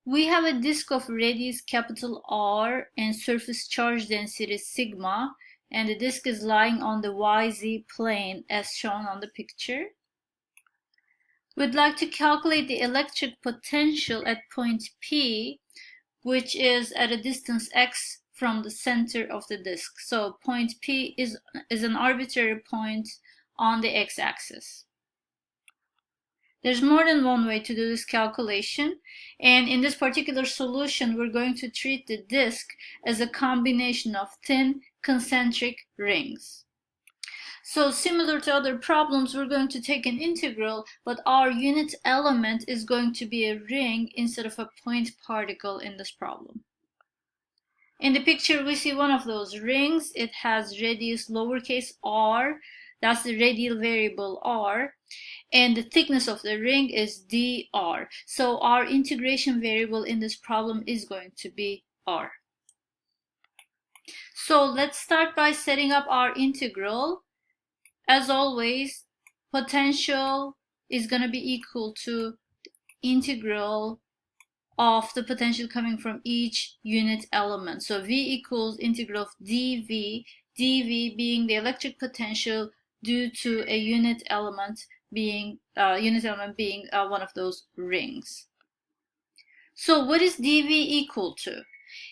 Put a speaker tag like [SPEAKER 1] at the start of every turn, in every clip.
[SPEAKER 1] We have a disk of radius capital R and surface charge density sigma, and the disk is lying on the YZ plane as shown on the picture. We'd like to calculate the electric potential at point P, which is at a distance x from the center of the disk. So point P is an arbitrary point on the x-axis. There's more than one way to do this calculation, and in this particular solution we're going to treat the disk as a combination of thin concentric rings. So similar to other problems, we're going to take an integral, but our unit element is going to be a ring instead of a point particle in this problem. In the picture we see one of those rings. It has radius lowercase r, that's the radial variable r, and the thickness of the ring is dr. So our integration variable in this problem is going to be r. So let's start by setting up our integral. As always, potential is going to be equal to integral of the potential coming from each unit element. So V equals integral of dV, dV being the electric potential due to a unit element being one of those rings. So what is dV equal to?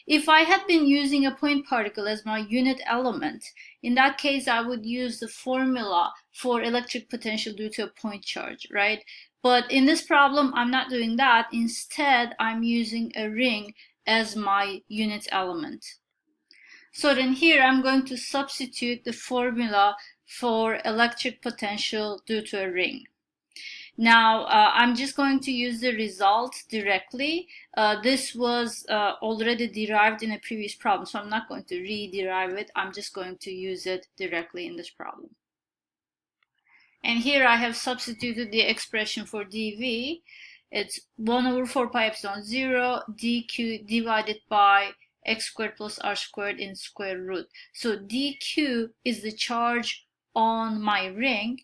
[SPEAKER 1] If I had been using a point particle as my unit element, in that case I would use the formula for electric potential due to a point charge, right? But in this problem I'm not doing that. Instead I'm using a ring as my unit element. So then here I'm going to substitute the formula for electric potential due to a ring. Now I'm just going to use the result directly. This was already derived in a previous problem, so I'm not going to re-derive it. I'm just going to use it directly in this problem. And here I have substituted the expression for dV. It's 1 over 4 pi epsilon 0 dq divided by x squared plus r squared in square root. So dq is the charge on my ring.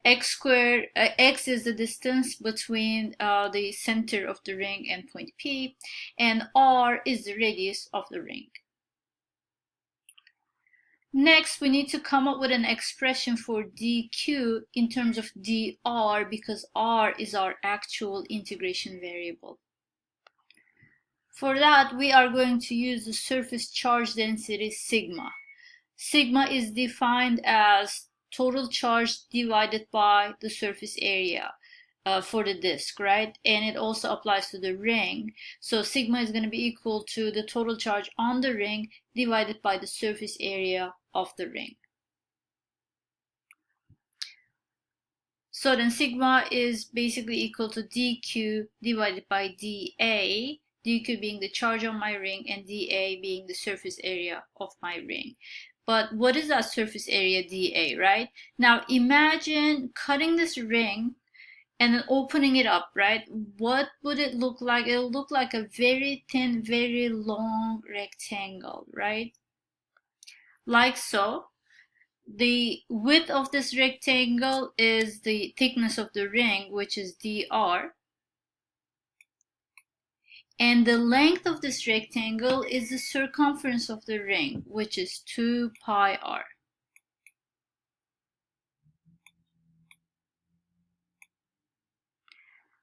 [SPEAKER 1] X is the distance between the center of the ring and point P, and r is the radius of the ring. Next, we need to come up with an expression for dq in terms of dr, because r is our actual integration variable. For that, we are going to use the surface charge density sigma. Sigma is defined as total charge divided by the surface area for the disk, right? And it also applies to the ring. So sigma is going to be equal to the total charge on the ring divided by the surface area of the ring. So then sigma is basically equal to dq divided by dA, dq being the charge on my ring and dA being the surface area of my ring. But what is that surface area dA, right? Now imagine cutting this ring and then opening it up, right? What would it look like? It'll look like a very thin, very long rectangle, right? Like so. The width of this rectangle is the thickness of the ring, which is dr. And the length of this rectangle is the circumference of the ring, which is 2 pi r.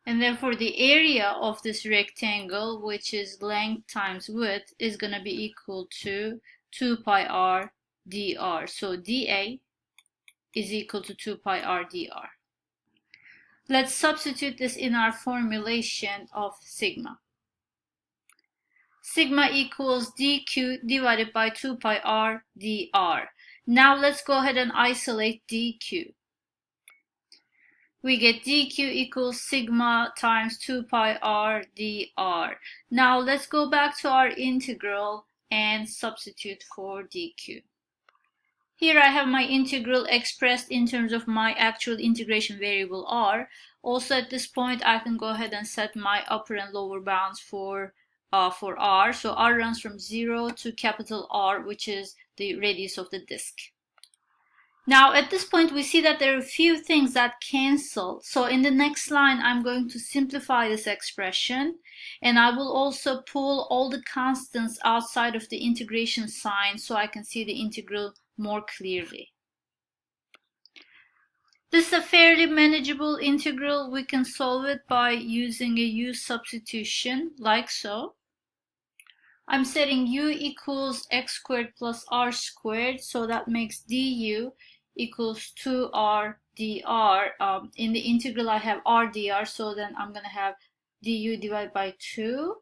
[SPEAKER 1] And therefore the area of this rectangle, which is length times width, is going to be equal to 2 pi r dr. So dA is equal to 2 pi r dr. Let's substitute this in our formulation of sigma. Sigma equals dq divided by 2 pi r dr. Now let's go ahead and isolate dq. We get dq equals sigma times 2 pi r dr. Now let's go back to our integral and substitute for dq. Here I have my integral expressed in terms of my actual integration variable r. Also at this point I can go ahead and set my upper and lower bounds for r. So r runs from 0 to capital R, which is the radius of the disk. Now at this point we see that there are a few things that cancel. So in the next line I'm going to simplify this expression, and I will also pull all the constants outside of the integration sign so I can see the integral more clearly. This is a fairly manageable integral. We can solve it by using a u substitution, like so. I'm setting u equals x squared plus r squared, so that makes du equals 2r dr. In the integral I have r dr, so then I'm going to have du divided by 2.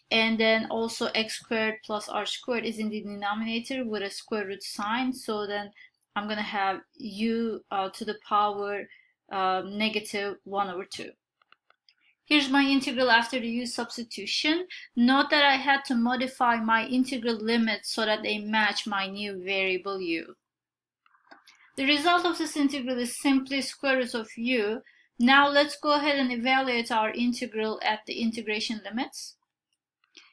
[SPEAKER 1] And then also x squared plus r squared is in the denominator with a square root sign, so then I'm going to have u to the power negative 1 over 2. Here's my integral after the u substitution. Note that I had to modify my integral limits so that they match my new variable u. The result of this integral is simply square root of u. Now let's go ahead and evaluate our integral at the integration limits.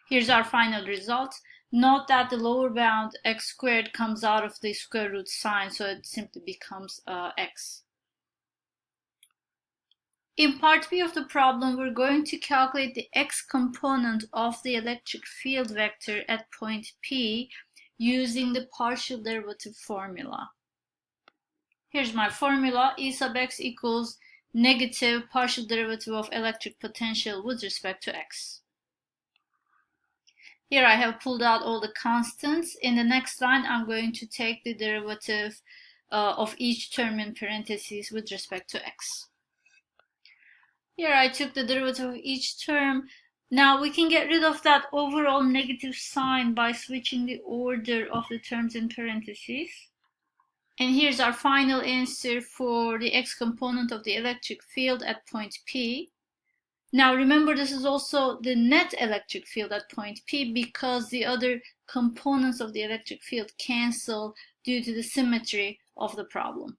[SPEAKER 1] Here's our final result. Note that the lower bound x squared comes out of the square root sign, so it simply becomes x. In part B of the problem, we're going to calculate the x component of the electric field vector at point P using the partial derivative formula. Here's my formula. E sub x equals negative partial derivative of electric potential with respect to x. Here I have pulled out all the constants. In the next line, I'm going to take the derivative of each term in parentheses with respect to x. Here I took the derivative of each term. Now we can get rid of that overall negative sign by switching the order of the terms in parentheses. And here's our final answer for the x component of the electric field at point P. Now remember, this is also the net electric field at point P because the other components of the electric field cancel due to the symmetry of the problem.